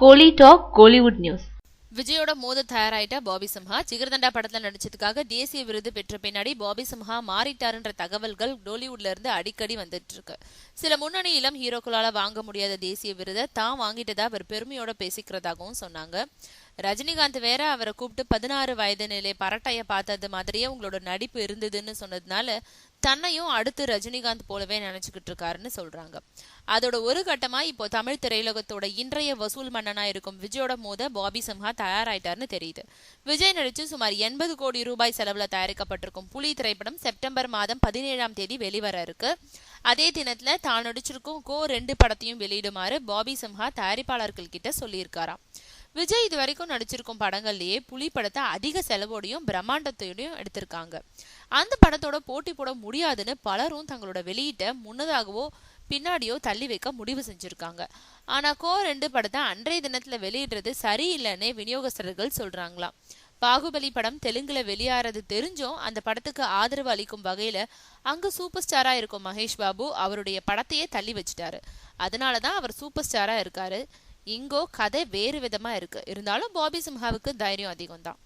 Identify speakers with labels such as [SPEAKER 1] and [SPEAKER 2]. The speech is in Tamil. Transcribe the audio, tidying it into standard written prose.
[SPEAKER 1] கோலி டாக் கோலிவுட் நியூஸ்.
[SPEAKER 2] விஜயோட மோத தயாராயிட்ட பாபி சிம்ஹா ஜிகர்தண்டா படத்துல நடிச்சதுக்காக தேசிய விருது பெற்ற பின்னாடி பாபி சிம்ஹா மாறிட்டாருன்ற தகவல்கள் டோலிவுட்ல இருந்து அடிக்கடி வந்துட்டு இருக்கு. சில முன்னணி இளம் ஹீரோக்களால வாங்க முடியாத தேசிய விருதை தான் வாங்கிட்டதா அவர் பெருமையோட பேசிக்கிறதாகவும் சொன்னாங்க. ரஜினிகாந்த் வேற அவரை கூப்பிட்டு 16 வயது நிலை பரட்டைய பார்த்தது மாதிரியே உங்களோட நடிப்பு இருந்ததுன்னு சொன்னதுனால தன்னையும் அடுத்து ரஜினிகாந்த் போலவே நினைச்சுக்கிட்டு இருக்காருன்னு சொல்றாங்க. அதோட ஒரு கட்டமா இப்போ தமிழ் திரையுலகத்தோட இன்றைய வசூல் மன்னனா இருக்கும் விஜயோட மோத பாபி சிம்ஹா தயாராயிட்டாருன்னு தெரியுது. விஜய் நடிச்சு சுமார் 80 கோடி ரூபாய் செலவுல தயாரிக்கப்பட்டிருக்கும் புலி திரைப்படம் செப்டம்பர் மாதம் 17ஆம் தேதி வெளிவர இருக்கு. அதே தினத்துல தான் நடிச்சிருக்கும் கோ 2 படத்தையும் வெளியிடுமாறு பாபி சிம்ஹா தயாரிப்பாளர்கள் கிட்ட சொல்லியிருக்காராம். விஜய் இது வரைக்கும் நடிச்சிருக்கும் படங்கள்லயே புலி படத்தை அதிக செலவோடையும் பிரம்மாண்டத்தையும் எடுத்திருக்காங்க. அந்த படத்தோட போட்டி போட முடியாதுன்னு பலரும் தங்களோட வெளியீட்டை முன்னதாகவோ பின்னாடியோ தள்ளி வைக்க முடிவு செஞ்சிருக்காங்க. ஆனா கோ 2 படத்தை அன்றைய தினத்துல வெளியிடுறது சரியில்லைன்னு விநியோகஸ்தர்கள் சொல்றாங்களாம். பாகுபலி படம் தெலுங்குல வெளியாறது தெரிஞ்சும் அந்த படத்துக்கு ஆதரவு அளிக்கும் வகையில அங்க சூப்பர் ஸ்டாரா இருக்கும் மகேஷ் பாபு அவருடைய படத்தையே தள்ளி வச்சுட்டாரு. அதனாலதான் அவர் சூப்பர் ஸ்டாரா இருக்காரு. இங்கோ கதை வேறு விதமா இருக்கு. இருந்தாலும் பாபி சிம்ஹாவுக்கு தைரியம் அதிகம் தான்.